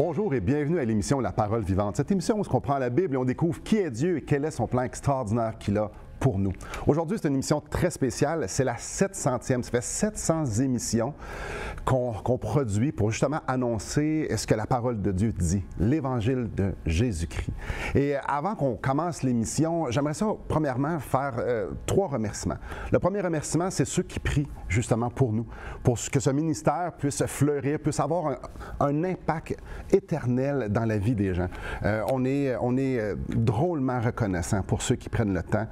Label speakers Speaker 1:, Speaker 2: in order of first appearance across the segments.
Speaker 1: Bonjour et bienvenue à l'émission La Parole vivante. Cette émission où on prend la Bible et on découvre qui est Dieu et quel est son plan extraordinaire qu'il a pour nous. Aujourd'hui, c'est une émission très spéciale. C'est la 700e. Ça fait 700 émissions qu'on produit pour justement annoncer ce que la parole de Dieu dit, l'Évangile de Jésus-Christ. Et avant qu'on commence l'émission, j'aimerais ça, premièrement, faire 3 remerciements. Le premier remerciement, c'est ceux qui prient justement pour nous, pour que ce ministère puisse fleurir, puisse avoir un impact éternel dans la vie des gens. On est drôlement reconnaissant pour ceux qui prennent le temps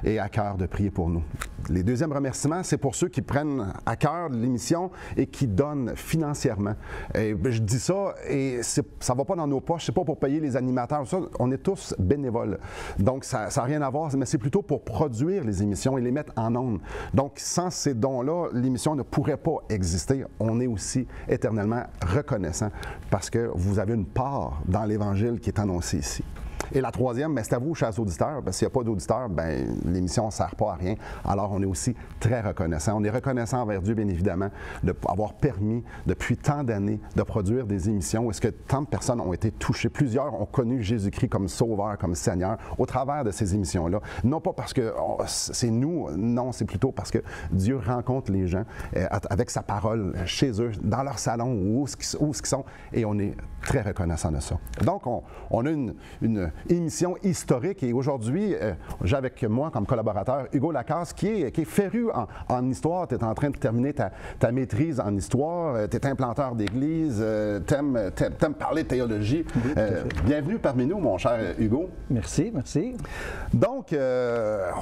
Speaker 1: et à cœur de prier pour nous. Les deuxièmes remerciements, c'est pour ceux qui prennent à cœur l'émission et qui donnent financièrement. Et je dis ça et ça ne va pas dans nos poches, c'est pas pour payer les animateurs, ça, on est tous bénévoles. Donc ça n'a rien à voir, mais c'est plutôt pour produire les émissions et les mettre en ondes. Donc sans ces dons-là, l'émission ne pourrait pas exister. On est aussi éternellement reconnaissant parce que vous avez une part dans l'Évangile qui est annoncé ici. Et la troisième, c'est à vous, chers auditeurs, parce qu'il n'y a pas d'auditeurs, l'émission ne sert pas à rien. Alors, on est aussi très reconnaissant. On est reconnaissant envers Dieu, bien évidemment, d'avoir permis, depuis tant d'années, de produire des émissions où est-ce que tant de personnes ont été touchées. Plusieurs ont connu Jésus-Christ comme Sauveur, comme Seigneur, au travers de ces émissions-là. Non pas parce que c'est nous, non, c'est plutôt parce que Dieu rencontre les gens avec sa parole chez eux, dans leur salon, où ils sont, et on est très reconnaissant de ça. Donc, on a une émission historique et aujourd'hui, j'ai avec moi comme collaborateur Hugo Lacasse qui est féru en histoire. Tu es en train de terminer ta maîtrise en histoire, tu es implanteur d'église, tu aimes parler de théologie.
Speaker 2: Oui,
Speaker 1: bienvenue parmi nous, mon cher Hugo.
Speaker 2: Merci, merci.
Speaker 1: Donc,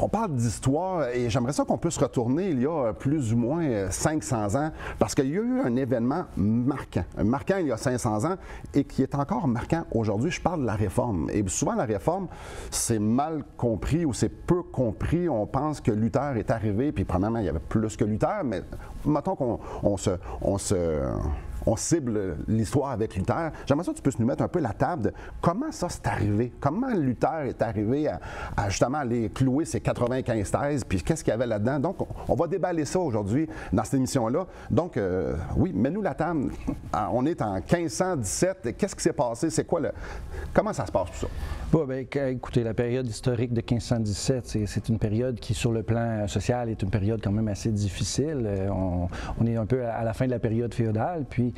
Speaker 1: on parle d'histoire et j'aimerais ça qu'on puisse retourner il y a plus ou moins 500 ans parce qu'il y a eu un événement marquant il y a 500 ans et qui est encore marquant aujourd'hui. Je parle de la Réforme. Et souvent, la Réforme, c'est mal compris ou c'est peu compris. On pense que Luther est arrivé, puis premièrement, il y avait plus que Luther, mais mettons qu'on cible l'histoire avec Luther. J'aimerais ça que tu puisses nous mettre un peu la table de comment ça s'est arrivé. Comment Luther est arrivé à justement aller clouer ses 95 thèses, puis qu'est-ce qu'il y avait là-dedans. Donc, on va déballer ça aujourd'hui dans cette émission-là. Donc, oui, mets-nous la table. On est en 1517. Qu'est-ce qui s'est passé? C'est quoi comment ça se passe tout ça?
Speaker 2: Bon, écoutez, la période historique de 1517, c'est une période qui, sur le plan social, est une période quand même assez difficile. On est un peu à la fin de la période féodale, puis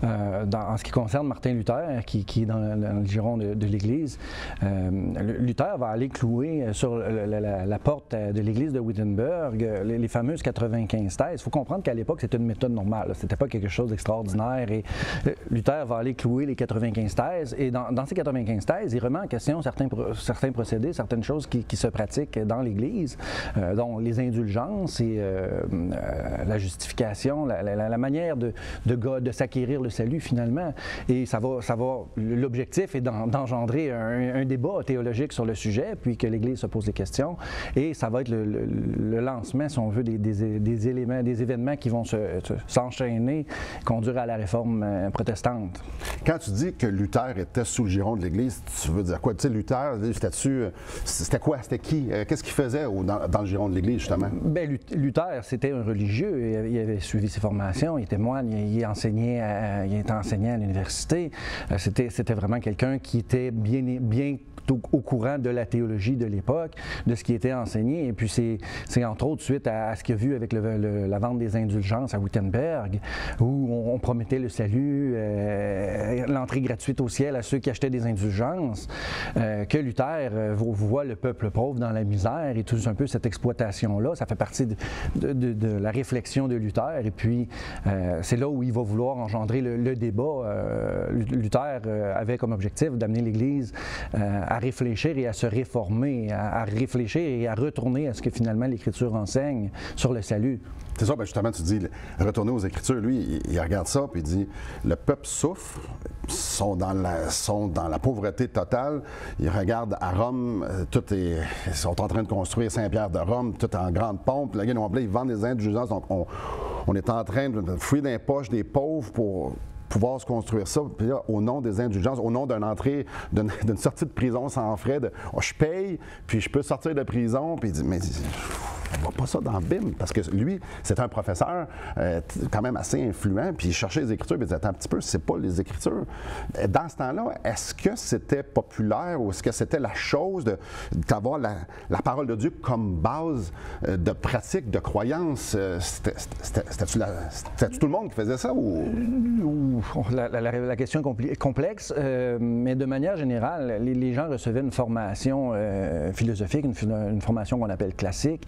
Speaker 2: en ce qui concerne Martin Luther, qui est dans le giron de l'Église, Luther va aller clouer sur la porte de l'Église de Wittenberg les fameuses 95 thèses. Il faut comprendre qu'à l'époque, c'était une méthode normale. C'était pas quelque chose d'extraordinaire. Et Luther va aller clouer les 95 thèses, et dans ces 95 thèses, il remet en question certains procédés, certaines choses qui se pratiquent dans l'Église, dont les indulgences et la justification, la manière de s'acquérir le salut finalement. Et l'objectif est d'engendrer un débat théologique sur le sujet, puis que l'Église se pose des questions. Et ça va être le lancement, si on veut, des événements qui vont s'enchaîner, conduire à la réforme protestante.
Speaker 1: Quand tu dis que Luther était sous le giron de l'Église, tu veux dire quoi? Tu sais, Luther, c'était quoi? C'était qui? Qu'est-ce qu'il faisait dans le giron de l'Église, justement?
Speaker 2: Bien, Luther, c'était un religieux. Il avait suivi ses formations, il était moine, il était enseignant à l'université. C'était vraiment quelqu'un qui était bien au courant de la théologie de l'époque, de ce qui était enseigné. Et puis c'est entre autres suite à ce qu'il a vu avec la vente des indulgences à Wittenberg, où on promettait le salut, l'entrée gratuite au ciel à ceux qui achetaient des indulgences, que Luther voit le peuple pauvre dans la misère et tout un peu cette exploitation-là. Ça fait partie de la réflexion de Luther. Et puis c'est là où il va vouloir engendrer le débat. Luther avait comme objectif d'amener l'Église à réfléchir et à se réformer, à réfléchir et à retourner à ce que finalement l'Écriture enseigne sur le salut.
Speaker 1: C'est ça, justement, tu dis retourner aux Écritures. Lui, il regarde ça puis il dit le peuple souffre, sont dans la pauvreté totale. Il regarde à Rome, ils sont en train de construire Saint-Pierre de Rome, tout en grande pompe. La gueule, ils vendent des indulgences. Donc, on est en train de fouiller dans les poches des pauvres pour pouvoir se construire ça, puis là, au nom des indulgences, au nom d'une entrée, d'une sortie de prison sans frais, je paye, puis je peux sortir de prison, puis il dit, mais on voit pas ça dans la Bible, parce que lui, c'était un professeur quand même assez influent, puis il cherchait les Écritures, puis il disait, attends un petit peu, c'est pas les Écritures. Dans ce temps-là, est-ce que c'était populaire ou est-ce que c'était la chose d'avoir la parole de Dieu comme base de pratique, de croyance? C'était-tu tout le monde qui faisait ça?
Speaker 2: La question est complexe, mais de manière générale, les gens recevaient une formation philosophique, une formation qu'on appelle classique.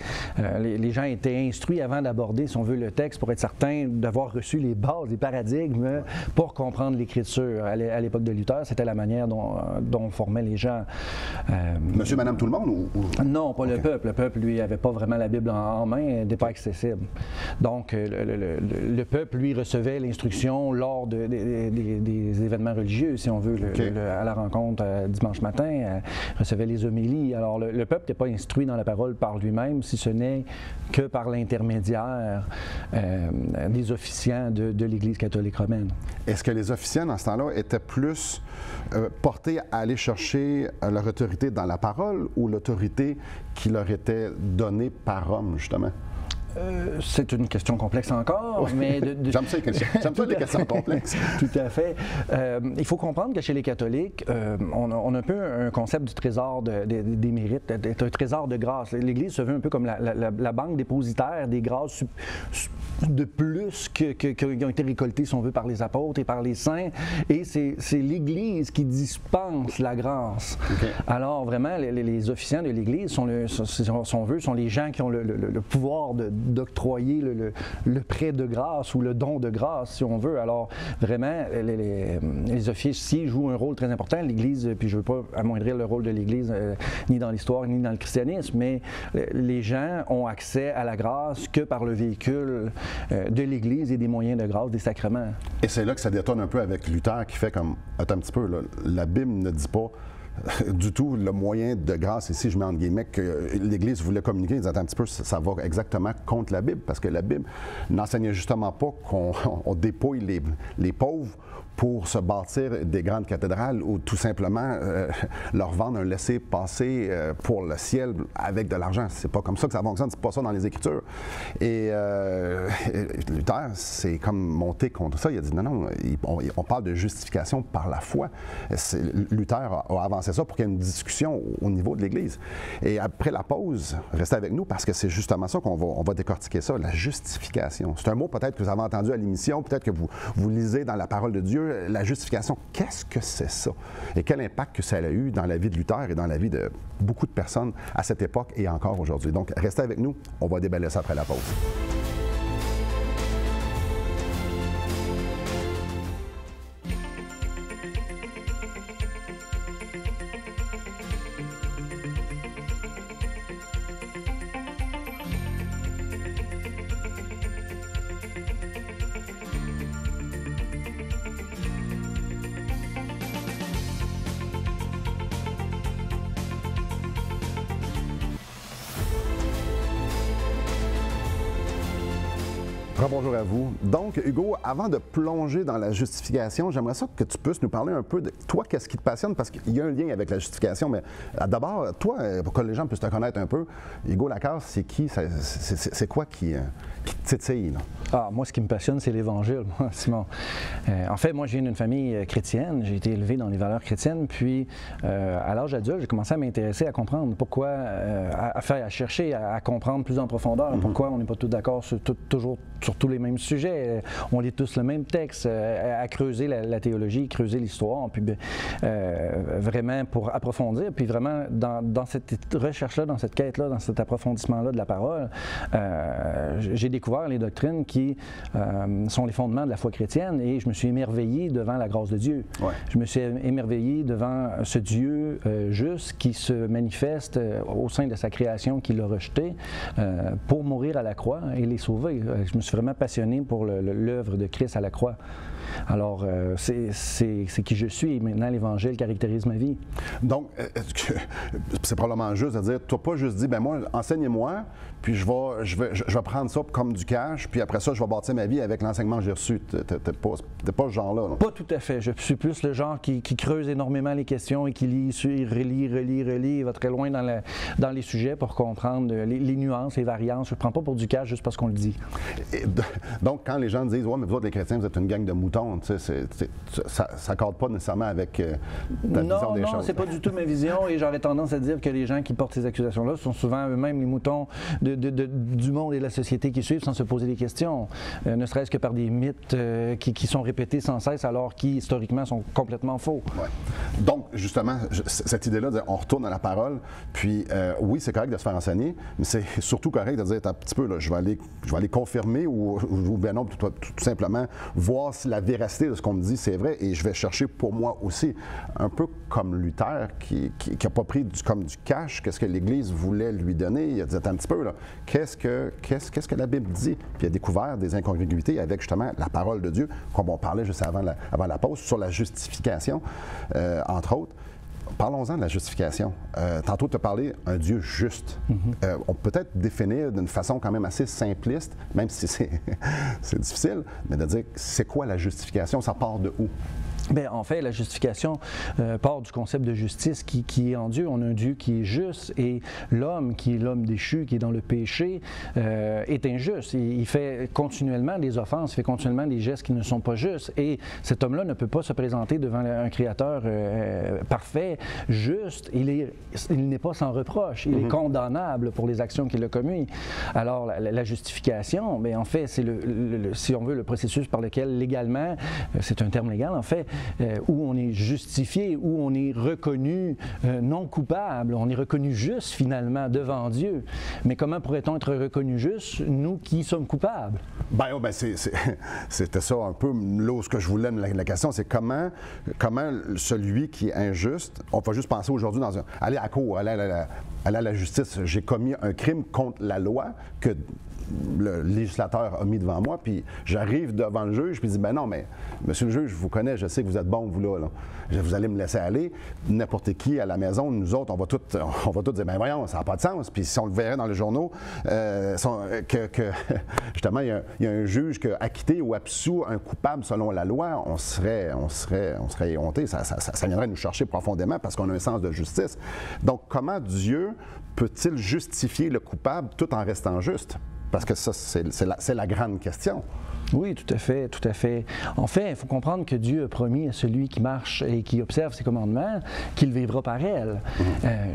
Speaker 2: Les gens étaient instruits avant d'aborder, si on veut, le texte pour être certain d'avoir reçu les bases, les paradigmes pour comprendre l'Écriture. À l'époque de Luther, c'était la manière dont on formait les gens.
Speaker 1: Monsieur, madame, tout le monde?
Speaker 2: Non, pas le peuple. Le peuple, lui, n'avait pas vraiment la Bible en main, elle n'était pas accessible. Donc, le peuple, lui, recevait l'instruction lors des événements religieux, si on veut, à la rencontre dimanche matin, recevait les homélies. Alors, le peuple n'était pas instruit dans la parole par lui-même, si ce n'est que par l'intermédiaire des officiants de l'Église catholique romaine.
Speaker 1: Est-ce que les officiants, dans ce temps-là, étaient plus portés à aller chercher leur autorité dans la parole ou l'autorité qui leur était donnée par Rome, justement?
Speaker 2: C'est une question complexe encore,
Speaker 1: oui.
Speaker 2: Mais...
Speaker 1: J'aime ça les questions complexes.
Speaker 2: Tout à fait. Il faut comprendre que chez les catholiques, on a un peu un concept du trésor des mérites, un trésor de grâce. L'Église se veut un peu comme la banque dépositaire des grâces de plus qui ont été récoltées, si on veut, par les apôtres et par les saints. Et c'est l'Église qui dispense la grâce. Okay. Alors, vraiment, les officiants de l'Église, si on veut, sont les gens qui ont le pouvoir d'octroyer le prêt de grâce ou le don de grâce, si on veut. Alors, vraiment, les officiers jouent un rôle très important. L'Église, puis je ne veux pas amoindrir le rôle de l'Église, ni dans l'histoire, ni dans le christianisme, mais les gens ont accès à la grâce que par le véhicule de l'Église et des moyens de grâce, des sacrements.
Speaker 1: Et c'est là que ça détonne un peu avec Luther qui fait comme, attends un petit peu, là, la Bible ne dit pas du tout le moyen de grâce, ici je mets entre guillemets, que l'Église voulait communiquer, ils disaient un petit peu, ça va exactement contre la Bible, parce que la Bible n'enseignait justement pas qu'on dépouille les pauvres pour se bâtir des grandes cathédrales ou tout simplement leur vendre un laissez-passer pour le ciel avec de l'argent. C'est pas comme ça que ça fonctionne, c'est pas ça dans les Écritures. Et Luther, c'est comme monté contre ça. Il a dit non, on parle de justification par la foi. Luther a avancé ça pour qu'il y ait une discussion au niveau de l'Église. Et après la pause, restez avec nous parce que c'est justement ça qu'on va décortiquer ça, la justification. C'est un mot peut-être que vous avez entendu à l'émission, peut-être que vous lisez dans la parole de Dieu. La justification, qu'est-ce que c'est ça? Et quel impact que ça a eu dans la vie de Luther et dans la vie de beaucoup de personnes à cette époque et encore aujourd'hui. Donc, restez avec nous, on va déballer ça après la pause. Bonjour à vous. Donc, Hugo, avant de plonger dans la justification, j'aimerais ça que tu puisses nous parler un peu de toi, qu'est-ce qui te passionne, parce qu'il y a un lien avec la justification, mais d'abord, toi, pour que les gens puissent te connaître un peu, Hugo Lacasse, c'est qui? C'est quoi qui te titille, là?
Speaker 2: Ah, moi, ce qui me passionne, c'est l'Évangile, moi, Simon. En fait, moi, je viens d'une famille chrétienne, j'ai été élevé dans les valeurs chrétiennes, puis à l'âge adulte, j'ai commencé à m'intéresser à comprendre pourquoi, à chercher à comprendre plus en profondeur, pourquoi on n'est pas tous d'accord toujours sur tous les mêmes sujets, on lit tous le même texte, à creuser la théologie, creuser l'histoire, puis vraiment pour approfondir, puis vraiment dans cette recherche-là, dans cette quête-là, dans cet approfondissement-là de la parole, j'ai découvert les doctrines qui sont les fondements de la foi chrétienne et je me suis émerveillé devant la grâce de Dieu. Ouais. Je me suis émerveillé devant ce Dieu juste qui se manifeste au sein de sa création, qui l'a rejeté pour mourir à la croix et les sauver. Je me suis vraiment passionné pour l'œuvre de Christ à la croix. Alors, c'est qui je suis. Et maintenant, l'Évangile caractérise ma vie.
Speaker 1: Donc, c'est probablement juste de dire, tu n'as pas juste dit, ben moi, enseignez-moi, puis je vais prendre ça comme du cash, puis après ça, je vais bâtir ma vie avec l'enseignement que j'ai reçu. Tu n'es pas ce genre-là.
Speaker 2: Pas tout à fait. Je suis plus le genre qui creuse énormément les questions et qui lit, relit, va très loin dans les sujets pour comprendre les nuances, les variances. Je ne prends pas pour du cash juste parce qu'on le dit.
Speaker 1: Donc, quand les gens disent, ouais, mais vous autres, les chrétiens, vous êtes une gang de moutons, ça ne cadre pas nécessairement avec ta vision des choses.
Speaker 2: Non, c'est pas du tout ma vision et j'aurais tendance à dire que les gens qui portent ces accusations-là sont souvent eux-mêmes les moutons du monde et de la société qui suivent sans se poser des questions, ne serait-ce que par des mythes qui sont répétés sans cesse alors qui, historiquement, sont complètement faux. Ouais.
Speaker 1: Donc, justement, cette idée-là, on retourne à la parole, puis oui, c'est correct de se faire enseigner, mais c'est surtout correct de dire, un petit peu, là, je vais aller confirmer ou bien non, tout simplement voir si la véracité de ce qu'on me dit, c'est vrai, et je vais chercher pour moi aussi, un peu comme Luther, qui n'a pas pris comme du cash, qu'est-ce que l'Église voulait lui donner, il a dit, un petit peu, là, qu'est-ce que la Bible dit? Puis il a découvert des incongruités avec justement la parole de Dieu, comme on parlait juste avant la pause, sur la justification, entre autres. Parlons-en de la justification. Tantôt, tu as parlé d'un Dieu juste. On peut peut-être définir d'une façon quand même assez simpliste, même si c'est difficile, mais de dire c'est quoi la justification, ça part de où?
Speaker 2: Bien, en fait, la justification part du concept de justice qui est en Dieu. On a un Dieu qui est juste et l'homme, qui est l'homme déchu, qui est dans le péché, est injuste. Il fait continuellement des offenses, il fait continuellement des gestes qui ne sont pas justes. Et cet homme-là ne peut pas se présenter devant un créateur parfait, juste. Il n'est pas sans reproche. Il est condamnable pour les actions qu'il a commises. Alors, la justification, bien, en fait, c'est si on veut, le processus par lequel légalement, c'est un terme légal, en fait, où on est justifié, où on est reconnu non coupable, on est reconnu juste finalement devant Dieu. Mais comment pourrait-on être reconnu juste, nous qui sommes coupables?
Speaker 1: Bien, c'était ça un peu là ce que je voulais, la question, c'est comment celui qui est injuste, on va juste penser aujourd'hui aller à la cour, aller à la justice, j'ai commis un crime contre la loi que le législateur a mis devant moi, puis j'arrive devant le juge, puis je dis, ben non, mais monsieur le juge, je vous connais, je sais que vous êtes bon, vous là. Vous allez me laisser aller. N'importe qui à la maison, nous autres, on va tous dire, ben voyons, ça n'a pas de sens. Puis si on le verrait dans les journaux, justement, il y a un juge qui a acquitté ou absous un coupable selon la loi, on serait éhonté, ça viendrait nous chercher profondément parce qu'on a un sens de justice. Donc, comment Dieu peut-il justifier le coupable tout en restant juste? Parce que ça, c'est la grande question.
Speaker 2: Oui, tout à fait, tout à fait. En fait, il faut comprendre que Dieu a promis à celui qui marche et qui observe ses commandements qu'il vivra par elle.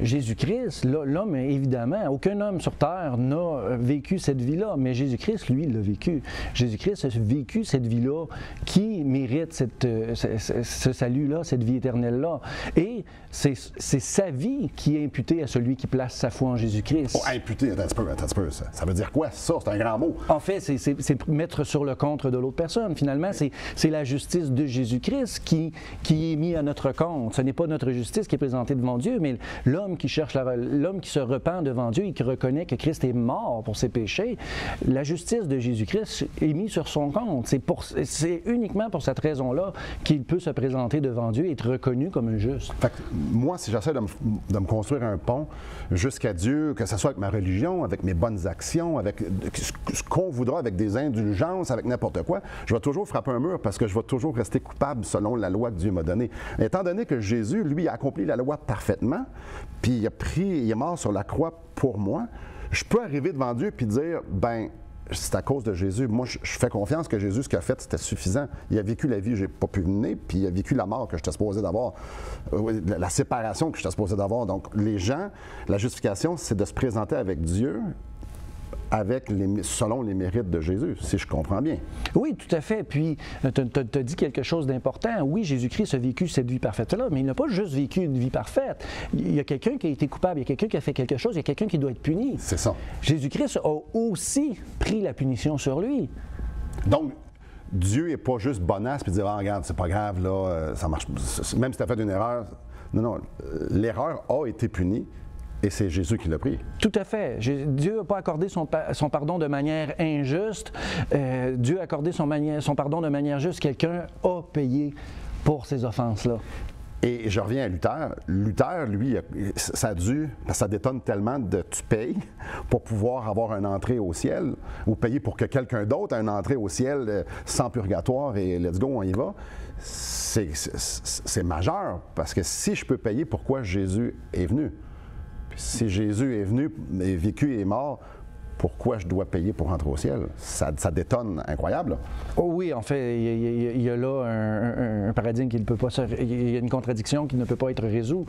Speaker 2: Jésus-Christ, l'homme, évidemment, aucun homme sur terre n'a vécu cette vie-là, mais Jésus-Christ, lui, l'a vécu. Jésus-Christ a vécu cette vie-là qui mérite ce salut-là, cette vie éternelle-là. Et c'est sa vie qui est imputée à celui qui place sa foi en Jésus-Christ.
Speaker 1: Oh, imputée, attends un petit peu, ça veut dire quoi, ça? C'est un grand mot.
Speaker 2: En fait, c'est mettre sur le compte de l'autre personne. Finalement, c'est la justice de Jésus-Christ qui est mise à notre compte. Ce n'est pas notre justice qui est présentée devant Dieu, mais l'homme qui se repent devant Dieu et qui reconnaît que Christ est mort pour ses péchés, la justice de Jésus-Christ est mise sur son compte. C'est uniquement pour cette raison-là qu'il peut se présenter devant Dieu et être reconnu comme un juste.
Speaker 1: Fait que moi, si j'essaie de me construire un pont jusqu'à Dieu, que ce soit avec ma religion, avec mes bonnes actions, avec ce qu'on voudra, avec des indulgences, avec n'importe quoi, je vais toujours frapper un mur parce que je vais toujours rester coupable selon la loi que Dieu m'a donnée. Étant donné que Jésus, lui, a accompli la loi parfaitement, puis il est mort sur la croix pour moi, je peux arriver devant Dieu puis dire, ben, c'est à cause de Jésus. Moi, je fais confiance que Jésus, ce qu'il a fait, c'était suffisant. Il a vécu la vie que je n'ai pas pu mener, puis il a vécu la mort que j'étais supposé d'avoir, la séparation que j'étais supposé d'avoir. Donc, les gens, la justification, c'est de se présenter avec Dieu selon les mérites de Jésus, si je comprends bien.
Speaker 2: Oui, tout à fait. Puis, tu as dit quelque chose d'important. Oui, Jésus-Christ a vécu cette vie parfaite-là, mais il n'a pas juste vécu une vie parfaite. Il y a quelqu'un qui a été coupable, il y a quelqu'un qui a fait quelque chose, il y a quelqu'un qui doit être puni.
Speaker 1: C'est ça.
Speaker 2: Jésus-Christ a aussi pris la punition sur lui.
Speaker 1: Donc, Dieu n'est pas juste bonasse puis dire, ah, regarde, c'est pas grave, là, ça marche. Même si tu as fait une erreur. Non, l'erreur a été punie. Et c'est Jésus qui l'a pris.
Speaker 2: Tout à fait. Dieu n'a pas accordé son pardon de manière injuste. Dieu a accordé son pardon de manière juste. Quelqu'un a payé pour ces offenses-là.
Speaker 1: Et je reviens à Luther. Luther, lui, ça détonne tellement de tu payes pour pouvoir avoir une entrée au ciel ou payer pour que quelqu'un d'autre ait une entrée au ciel sans purgatoire et let's go, on y va. C'est majeur parce que si je peux payer, pourquoi Jésus est venu? Puis si Jésus est venu, est vécu et est mort, pourquoi je dois payer pour rentrer au ciel? Ça détonne incroyable. Là.
Speaker 2: Oh oui, en fait, il y a là un paradigme qui ne peut pas il y a une contradiction qui ne peut pas être résoue.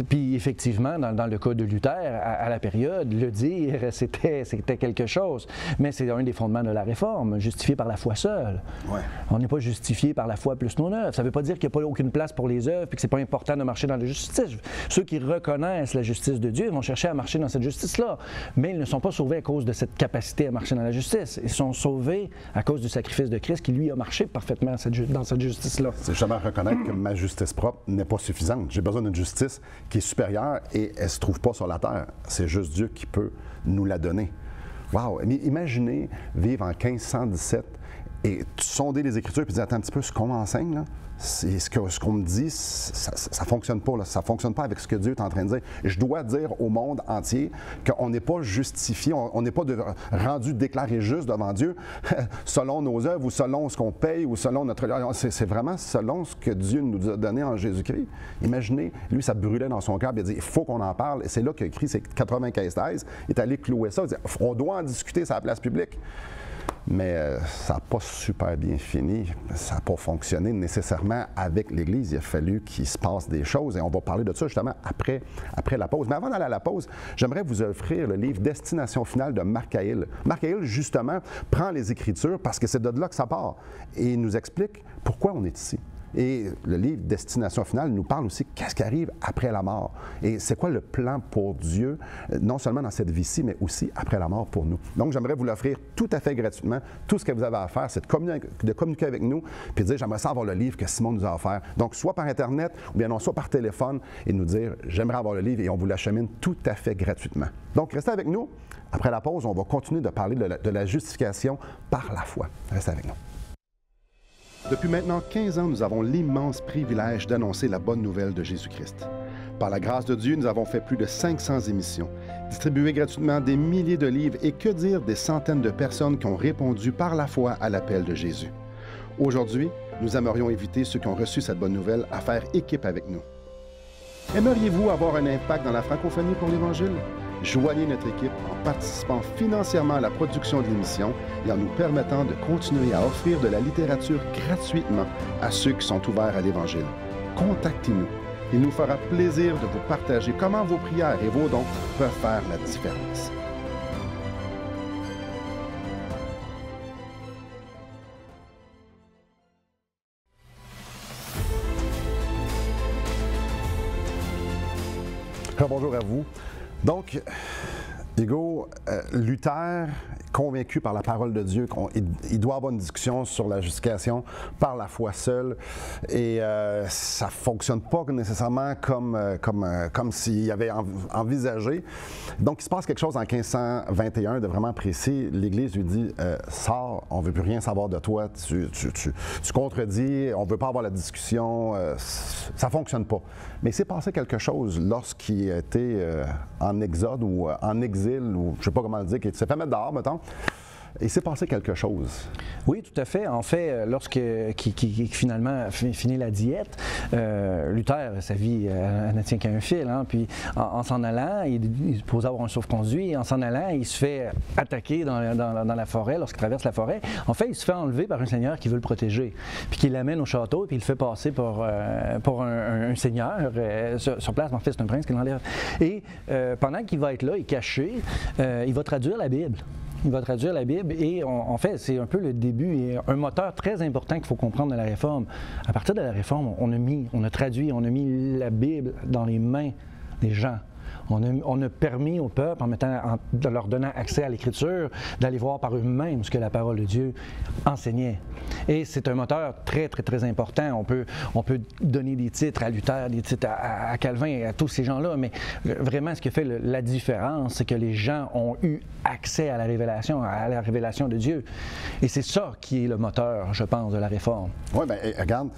Speaker 2: Puis effectivement, dans le cas de Luther, à la période, le dire, c'était quelque chose. Mais c'est un des fondements de la Réforme, justifié par la foi seule. Ouais. On n'est pas justifié par la foi plus nos œuvres. Ça ne veut pas dire qu'il n'y a pas aucune place pour les œuvres et que ce n'est pas important de marcher dans la justice. Ceux qui reconnaissent la justice de Dieu vont chercher à marcher dans cette justice-là. Mais ils ne sont pas sauvés à cause de cette capacité à marcher dans la justice. Ils sont sauvés à cause du sacrifice de Christ qui, lui, a marché parfaitement dans cette justice-là.
Speaker 1: C'est justement reconnaître que ma justice propre n'est pas suffisante. J'ai besoin d'une justice qui est supérieure et elle ne se trouve pas sur la terre. C'est juste Dieu qui peut nous la donner. Wow! Mais imaginez vivre en 1517 et sonder les Écritures et dire, attends un petit peu, ce qu'on m'enseigne, là, ce qu'on me dit, ça ne fonctionne pas. Là. Ça ne fonctionne pas avec ce que Dieu est en train de dire. Je dois dire au monde entier qu'on n'est pas justifié, on n'est pas rendu déclaré juste devant Dieu selon nos œuvres ou selon ce qu'on paye ou selon notre... C'est vraiment selon ce que Dieu nous a donné en Jésus-Christ. Imaginez, lui, ça brûlait dans son cœur. Il a dit, il faut qu'on en parle. Et c'est là qu'il a écrit, c'est 95-13. Il est allé clouer ça. Il dit, on doit en discuter sur la place publique. Mais ça n'a pas super bien fini. Ça n'a pas fonctionné nécessairement avec l'Église. Il a fallu qu'il se passe des choses et on va parler de ça justement après la pause. Mais avant d'aller à la pause, j'aimerais vous offrir le livre Destination finale de Marc Cahill. Marc Cahill, justement, prend les Écritures parce que c'est de là que ça part et il nous explique pourquoi on est ici. Et le livre Destination finale nous parle aussi qu'est-ce qui arrive après la mort. Et c'est quoi le plan pour Dieu, non seulement dans cette vie-ci, mais aussi après la mort pour nous. Donc, j'aimerais vous l'offrir tout à fait gratuitement. Tout ce que vous avez à faire, c'est de communiquer avec nous puis de dire, j'aimerais ça avoir le livre que Simon nous a offert. Donc, soit par Internet ou bien non, soit par téléphone et nous dire, j'aimerais avoir le livre et on vous l'achemine tout à fait gratuitement. Donc, restez avec nous. Après la pause, on va continuer de parler de la justification par la foi. Restez avec nous. Depuis maintenant 15 ans, nous avons l'immense privilège d'annoncer la bonne nouvelle de Jésus-Christ. Par la grâce de Dieu, nous avons fait plus de 500 émissions, distribué gratuitement des milliers de livres et que dire des centaines de personnes qui ont répondu par la foi à l'appel de Jésus. Aujourd'hui, nous aimerions inviter ceux qui ont reçu cette bonne nouvelle à faire équipe avec nous. Aimeriez-vous avoir un impact dans la francophonie pour l'Évangile? Joignez notre équipe en participant financièrement à la production de l'émission et en nous permettant de continuer à offrir de la littérature gratuitement à ceux qui sont ouverts à l'Évangile. Contactez-nous. Il nous fera plaisir de vous partager comment vos prières et vos dons peuvent faire la différence. Bonjour à vous. Donc, Hugo, Luther, convaincu par la parole de Dieu qu'il doit avoir une discussion sur la justification par la foi seule. Et ça ne fonctionne pas nécessairement comme s'il avait envisagé. Donc, il se passe quelque chose en 1521 de vraiment précis. L'Église lui dit « Sors, on ne veut plus rien savoir de toi, tu contredis, on ne veut pas avoir la discussion, ça ne fonctionne pas. » Mais il s'est passé quelque chose lorsqu'il était en exode ou en exil, ou je ne sais pas comment le dire, qu'il s'est fait mettre dehors, mettons. Il s'est passé quelque chose. Oui, tout à fait. En fait, lorsqu'il finalement finit la diète, Luther, sa vie, elle ne tient qu'à un fil. Hein? Puis en s'en allant, il pose avoir un sauf-conduit. En s'en allant, il se fait attaquer dans la forêt, lorsqu'il traverse la forêt. En fait, il se fait enlever par un seigneur qui veut le protéger. Puis qui l'amène au château, puis il le fait passer pour un seigneur sur place. En fait, c'est un prince qui l'enlève. Et pendant qu'il va être là, il est caché, il va traduire la Bible. Il va traduire la Bible et en fait, c'est un peu le début et un moteur très important qu'il faut comprendre de la Réforme. À partir de la Réforme, on a traduit, on a mis la Bible dans les mains des gens.
Speaker 2: On a permis au peuple, en leur donnant accès à l'Écriture, d'aller voir par eux-mêmes ce que la parole de Dieu enseignait. Et c'est un moteur très, très, très important. On peut donner des titres à Luther, des titres à Calvin et à tous ces gens-là, mais vraiment, ce qui fait la différence, c'est que les gens ont eu accès à la révélation de Dieu. Et c'est ça qui est le moteur, je pense, de la réforme.
Speaker 1: Oui, bien, regarde,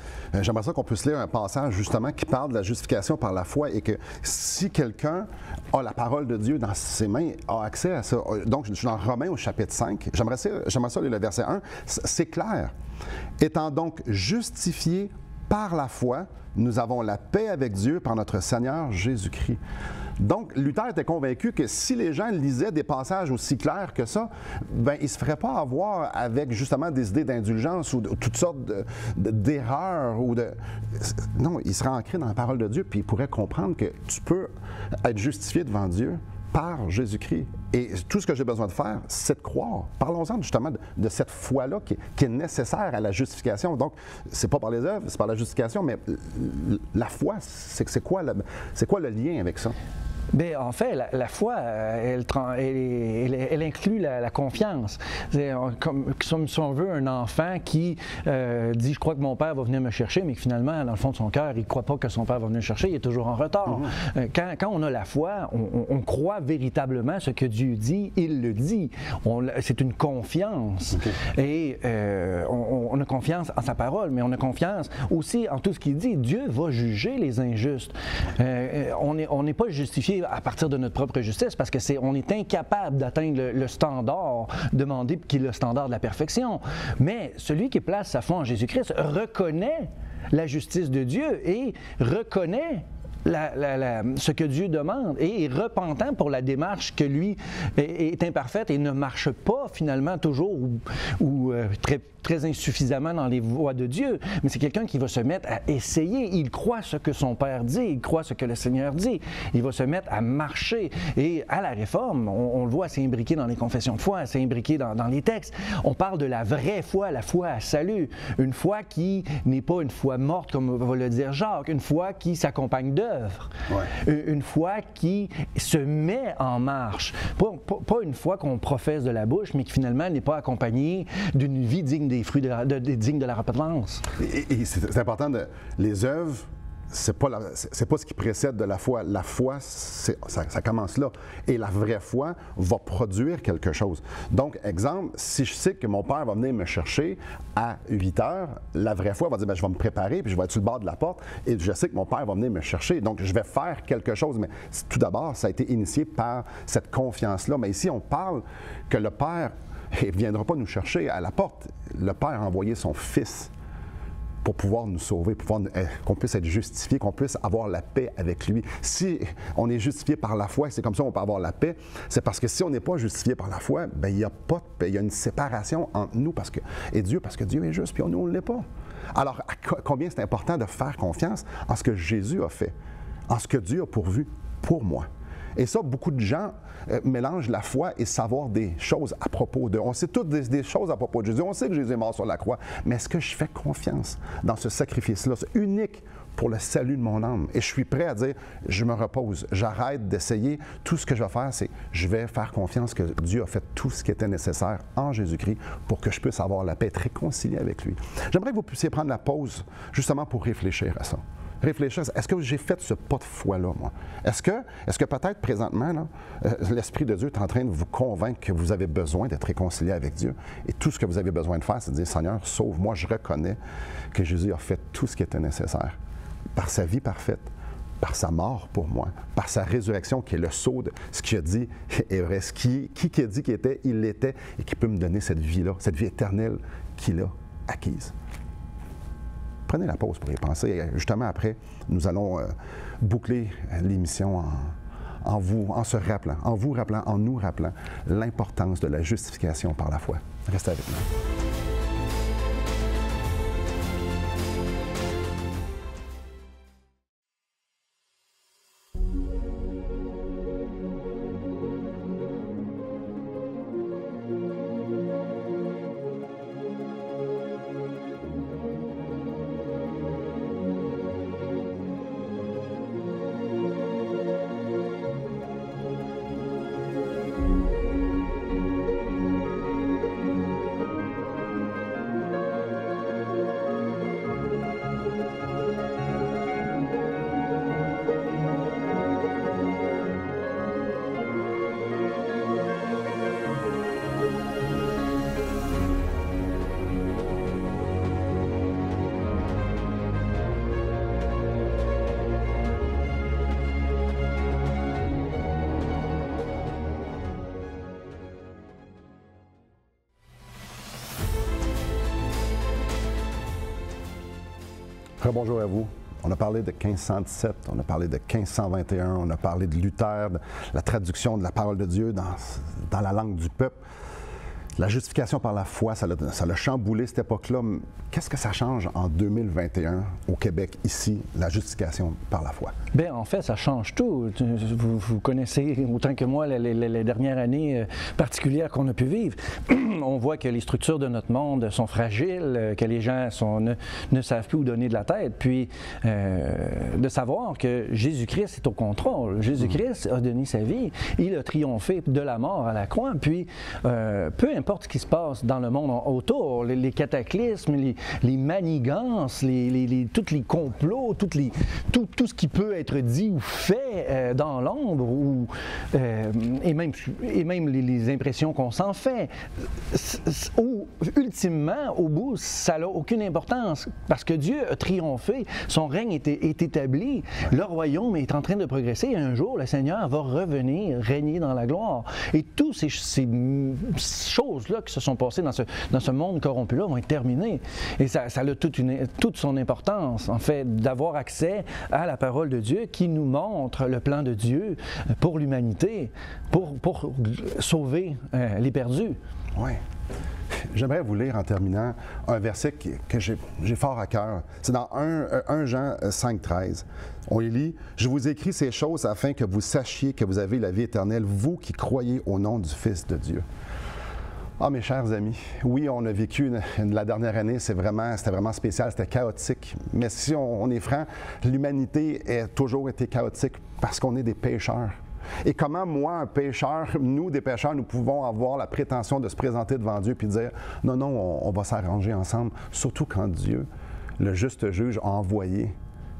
Speaker 1: j'aimerais ça qu'on puisse lire un passage, justement, qui parle de la justification par la foi et que si quelqu'un a la parole de Dieu dans ses mains, a accès à ça. Donc, je suis dans Romains au chapitre 5. J'aimerais ça lire le verset 1. C'est clair. Étant donc justifiés par la foi, nous avons la paix avec Dieu par notre Seigneur Jésus-Christ. Donc, Luther était convaincu que si les gens lisaient des passages aussi clairs que ça, bien, ils ne se feraient pas avoir avec justement des idées d'indulgence ou toutes sortes d'erreurs. Non, ils seraient ancrés dans la parole de Dieu, puis ils pourraient comprendre que tu peux être justifié devant Dieu par Jésus-Christ. Et tout ce que j'ai besoin de faire, c'est de croire. Parlons-en justement de cette foi-là qui est nécessaire à la justification. Donc, c'est pas par les œuvres, c'est par la justification, mais la foi, c'est quoi le lien avec ça?
Speaker 2: Bien, en fait, la foi, elle inclut la confiance. C'est comme si on veut un enfant qui dit « je crois que mon père va venir me chercher », mais que finalement, dans le fond de son cœur, il ne croit pas que son père va venir le chercher, il est toujours en retard. Quand on a la foi, on croit véritablement ce que Dieu dit, il le dit. C'est une confiance. Et on a confiance en sa parole, mais on a confiance aussi en tout ce qu'il dit. Dieu va juger les injustes. On n'est pas justifié à partir de notre propre justice, parce qu'on est incapable d'atteindre le standard demandé, qui est le standard de la perfection. Mais celui qui place sa foi en Jésus-Christ reconnaît la justice de Dieu et reconnaît ce que Dieu demande et est repentant pour la démarche que lui est imparfaite et ne marche pas finalement toujours ou très insuffisamment dans les voies de Dieu, mais c'est quelqu'un qui va se mettre à essayer. Il croit ce que son Père dit, il croit ce que le Seigneur dit. Il va se mettre à marcher. Et à la Réforme, on le voit, c'est imbriqué dans les confessions de foi, c'est imbriqué dans les textes. On parle de la vraie foi, la foi à salut. Une foi qui n'est pas une foi morte, comme va le dire Jacques, une foi qui s'accompagne d'œuvres. Ouais. Une foi qui se met en marche. Pas une foi qu'on professe de la bouche, mais qui finalement n'est pas accompagnée d'une vie digne des fruits dignes de la repentance.
Speaker 1: Et c'est important, les œuvres, c'est pas ce qui précède de la foi. La foi, ça commence là. Et la vraie foi va produire quelque chose. Donc, exemple, si je sais que mon père va venir me chercher à 8 heures, la vraie foi va dire, bien, je vais me préparer, puis je vais être sur le bord de la porte, et je sais que mon père va venir me chercher. Donc, je vais faire quelque chose. Mais tout d'abord, ça a été initié par cette confiance-là. Mais ici, on parle que le Père ne viendra pas nous chercher à la porte. Le Père a envoyé son Fils pour pouvoir nous sauver, qu'on puisse être justifié, qu'on puisse avoir la paix avec lui. Si on est justifié par la foi, c'est comme ça qu'on peut avoir la paix, c'est parce que si on n'est pas justifié par la foi, bien, il n'y a pas de paix, il y a une séparation entre nous et Dieu, parce que Dieu est juste, puis nous, on ne l'est pas. Alors, combien c'est important de faire confiance en ce que Jésus a fait, en ce que Dieu a pourvu pour moi. Et ça, beaucoup de gens mélangent la foi et savoir des choses à propos d'eux. On sait toutes des choses à propos de Jésus. On sait que Jésus est mort sur la croix. Mais est-ce que je fais confiance dans ce sacrifice-là? C'est unique pour le salut de mon âme. Et je suis prêt à dire, je me repose, j'arrête d'essayer. Tout ce que je vais faire, c'est je vais faire confiance que Dieu a fait tout ce qui était nécessaire en Jésus-Christ pour que je puisse avoir la paix, être réconcilié avec lui. J'aimerais que vous puissiez prendre la pause justement pour réfléchir à ça. Réfléchir, est-ce que j'ai fait ce pas de foi-là, moi? Est-ce que peut-être présentement, là, l'Esprit de Dieu est en train de vous convaincre que vous avez besoin d'être réconcilié avec Dieu? Et tout ce que vous avez besoin de faire, c'est de dire, Seigneur, sauve-moi, je reconnais que Jésus a fait tout ce qui était nécessaire. Par sa vie parfaite, par sa mort pour moi, par sa résurrection qui est le sceau de ce qu'il a dit est vrai. Qui a dit qu'il était, il l'était, et qui peut me donner cette vie-là, cette vie éternelle qu'il a acquise. Prenez la pause pour y penser. Justement, après, nous allons boucler l'émission en vous rappelant l'importance de la justification par la foi. Restez avec nous. Rebonjour à vous. On a parlé de 1517, on a parlé de 1521, on a parlé de Luther, de la traduction de la parole de Dieu dans la langue du peuple. La justification par la foi, ça l'a chamboulé cette époque-là. Qu'est-ce que ça change en 2021 au Québec, ici, la justification par la foi?
Speaker 2: Bien, en fait, ça change tout. Vous connaissez autant que moi les dernières années particulières qu'on a pu vivre. On voit que les structures de notre monde sont fragiles, que les gens ne savent plus où donner de la tête. Puis, de savoir que Jésus-Christ est au contrôle. Jésus-Christ a donné sa vie. Il a triomphé de la mort à la croix. Puis, peu importe ce qui se passe dans le monde autour, les cataclysmes, les manigances, tous les complots, tout ce qui peut être dit ou fait dans l'ombre, et même les impressions qu'on s'en fait, ultimement, au bout, ça n'a aucune importance, parce que Dieu a triomphé, son règne est établi, le royaume est en train de progresser, et un jour, le Seigneur va revenir régner dans la gloire. Et toutes ces choses-là qui se sont passées dans ce monde corrompu-là vont être terminées. Et ça a toute son importance, en fait, d'avoir accès à la parole de Dieu qui nous montre le plan de Dieu pour l'humanité, pour sauver les perdus.
Speaker 1: Oui. J'aimerais vous lire en terminant un verset que j'ai fort à cœur. C'est dans 1 Jean 5,13. On y lit « Je vous écris ces choses afin que vous sachiez que vous avez la vie éternelle, vous qui croyez au nom du Fils de Dieu. » Ah, mes chers amis, oui, on a vécu la dernière année, c'était vraiment spécial, c'était chaotique. Mais si on est franc, l'humanité a toujours été chaotique parce qu'on est des pécheurs. Et comment, moi, un pécheur, nous, des pécheurs, nous pouvons avoir la prétention de se présenter devant Dieu et dire « Non, non, on va s'arranger ensemble », surtout quand Dieu, le juste juge, a envoyé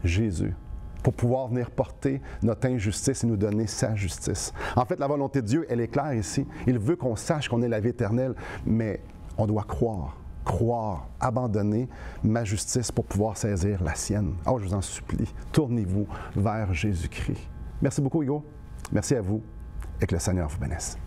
Speaker 1: Jésus pour pouvoir venir porter notre injustice et nous donner sa justice. En fait, la volonté de Dieu, elle est claire ici. Il veut qu'on sache qu'on ait la vie éternelle, mais on doit croire, abandonner ma justice pour pouvoir saisir la sienne. Oh, je vous en supplie, tournez-vous vers Jésus-Christ. Merci beaucoup, Hugo. Merci à vous et que le Seigneur vous bénisse.